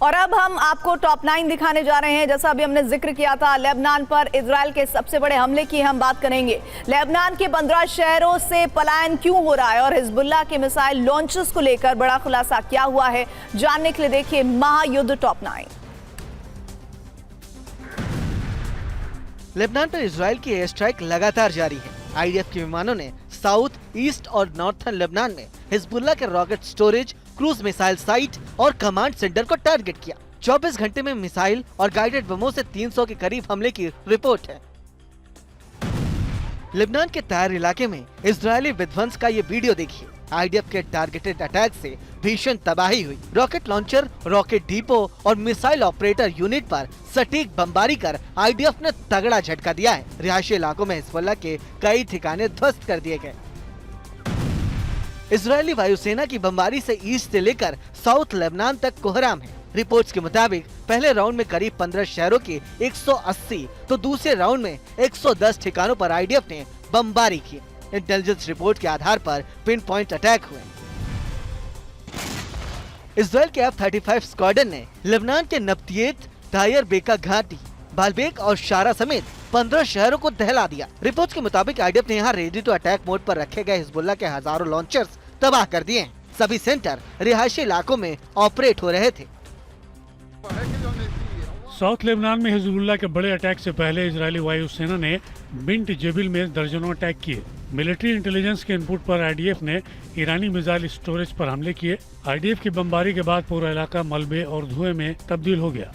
और अब हम आपको टॉप 9 दिखाने जा रहे हैं। जैसा अभी हमने जिक्र किया था, लेबनान पर इजराइल के सबसे बड़े हमले की हम बात करेंगे। लेबनान के 15 शहरों से पलायन क्यों हो रहा है और हिजबुल्लाह के मिसाइल लॉन्चर्स को लेकर बड़ा खुलासा क्या हुआ है, जानने के लिए देखिए महायुद्ध टॉप 9। लेबनान पर इजराइल की एयर स्ट्राइक लगातार जारी है। आईडीएफ के विमानों ने साउथ, ईस्ट और नॉर्थर्न लेबनान में हिजबुल्लाह के rocket storage, cruise missile site और कमांड सेंटर को टारगेट किया। 24 घंटे में मिसाइल और गाइडेड बमों से 300 के करीब हमले की रिपोर्ट है। लेबनान के तार इलाके में इजरायली विध्वंस का ये वीडियो देखिए। आईडीएफ के टारगेटेड अटैक से भीषण तबाही हुई। रॉकेट लॉन्चर, रॉकेट डिपो और मिसाइल ऑपरेटर यूनिट पर सटीक बमबारी कर आईडीएफ ने तगड़ा झटका दिया है। रिहायशी इलाकों में हिजबुल्लाह के कई ठिकाने ध्वस्त कर दिए गए। इजरायली वायुसेना की बमबारी से ईस्ट से लेकर साउथ लेबनान तक कोहराम है। रिपोर्ट्स के मुताबिक पहले राउंड में करीब 15 शहरों के 180 तो दूसरे राउंड में 110 ठिकानों पर आईडीएफ ने बमबारी की। इंटेलिजेंस रिपोर्ट के आधार पर पिन पॉइंट अटैक हुए। इजराइल के F-35 स्क्वाड्रन ने लेबनान के नब्तियत, दायर बेका घाटी, बालबेक और शारा समेत 15 शहरों को दहला दिया। रिपोर्ट्स के मुताबिक आईडीएफ ने यहाँ रेडी टू अटैक मोड पर रखे गए हिजबुल्लाह के हजारों लॉन्चर्स तबाह कर दिए। सभी सेंटर रिहायशी इलाकों में ऑपरेट हो रहे थे। साउथ लेबनान में हिजबुल्लाह के बड़े अटैक से पहले इजरायली वायुसेना ने बिंट जेबिल में दर्जनों अटैक किए। मिलिट्री इंटेलिजेंस के इनपुट पर आईडीएफ ने ईरानी मिसाइल स्टोरेज पर हमले किए। आईडीएफ की बमबारी के बाद पूरा इलाका मलबे और धुएं में तब्दील हो गया।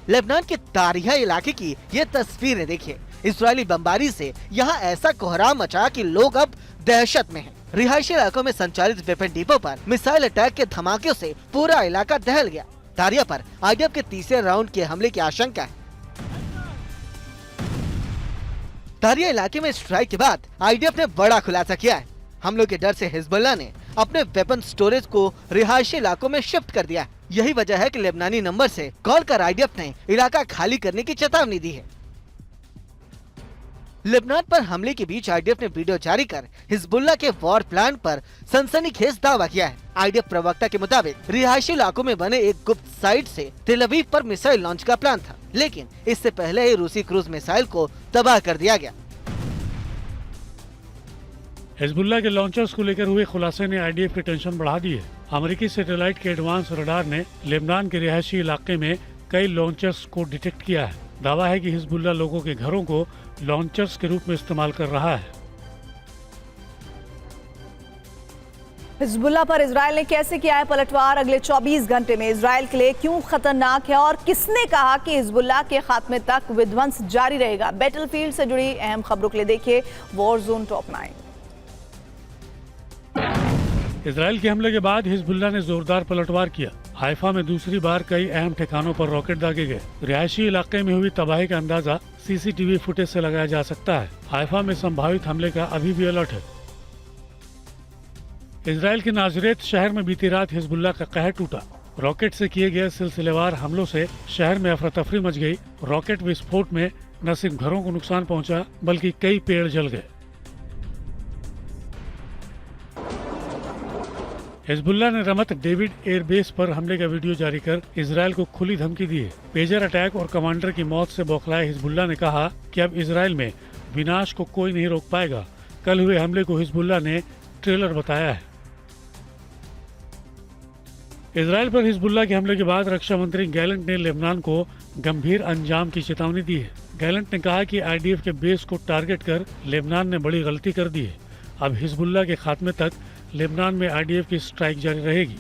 लेबनान के तारिया इलाके की ये तस्वीरें देखिए। इजरायली बमबारी से यहाँ ऐसा कोहराम मचा कि लोग अब दहशत में हैं। रिहायशी इलाकों में संचालित वेपन डिपो पर मिसाइल अटैक के धमाके से पूरा इलाका दहल गया। तारिया पर आईडीएफ के तीसरे राउंड के हमले की आशंका है। तारिया इलाके में स्ट्राइक के बाद आईडीएफ ने बड़ा खुलासा किया है। हमलों के डर से हिजबुल्लाह ने अपने वेपन स्टोरेज को रिहायशी इलाकों में शिफ्ट कर दिया है। यही वजह है कि लेबनानी नंबर से कॉल कर आईडीएफ ने इलाका खाली करने की चेतावनी दी है। लेबनान पर हमले के बीच आईडीएफ ने वीडियो जारी कर हिजबुल्लाह के वॉर प्लान पर सनसनीखेज दावा किया है। आईडीएफ प्रवक्ता के मुताबिक रिहायशी इलाकों में बने एक गुप्त साइट से तेल अवीव पर मिसाइल लॉन्च का प्लान था, लेकिन इससे पहले ही रूसी क्रूज मिसाइल को तबाह कर दिया गया। हिजबुल्लाह के लॉन्चर्स को लेकर हुए खुलासे ने आईडीएफ की टेंशन बढ़ा दी है। अमेरिकी सैटेलाइट के एडवांस रडार ने लेबनान के रिहायशी इलाके में कई लॉन्चर्स को डिटेक्ट किया है। दावा है कि हिजबुल्लाह लोगों के घरों को लॉन्चर्स के रूप में इस्तेमाल कर रहा है। हिजबुल्लाह पर इजराइल ने कैसे किया है पलटवार, अगले 24 घंटे में इजराइल के लिए क्यों खतरनाक है और किसने कहा कि हिजबुल्लाह के खात्मे तक विध्वंस जारी रहेगा। बैटलफील्ड से जुड़ी अहम खबरों के लिए देखिए वॉर जोन टॉप 9। इजराइल के हमले के बाद हिजबुल्लाह ने जोरदार पलटवार किया। हाइफा में दूसरी बार कई अहम ठिकानों पर रॉकेट दागे गए। रिहायशी इलाके में हुई तबाही का अंदाजा सीसीटीवी फुटेज से लगाया जा सकता है। हाइफा में संभावित हमले का अभी भी अलर्ट है। इजराइल के नाजरेत शहर में बीती रात हिजबुल्लाह का कहर टूटा। रॉकेट से किए गए सिलसिलेवार हमलों से शहर में अफरा तफरी मच गई। रॉकेट विस्फोट में न सिर्फ घरों को नुकसान पहुंचा बल्कि कई पेड़ जल गए। हिजबुल्लाह ने रमत डेविड एयरबेस पर हमले का वीडियो जारी कर इजराइल को खुली धमकी दी है। पेजर अटैक और कमांडर की मौत से बौखलाए हिजबुल्लाह ने कहा कि अब इजराइल में विनाश को कोई नहीं रोक पाएगा। कल हुए हमले को हिजबुल्लाह ने ट्रेलर बताया है। इजराइल पर हिजबुल्लाह के हमले के बाद रक्षा मंत्री गैलेंट ने लेबनान को गंभीर अंजाम की चेतावनी दी है। गैलेंट ने कहा कि आईडीएफ के बेस को टारगेट कर लेबनान ने बड़ी गलती कर दी है। अब हिजबुल्लाह के खात्मे तक लेबनान में आईडीएफ की स्ट्राइक जारी रहेगी।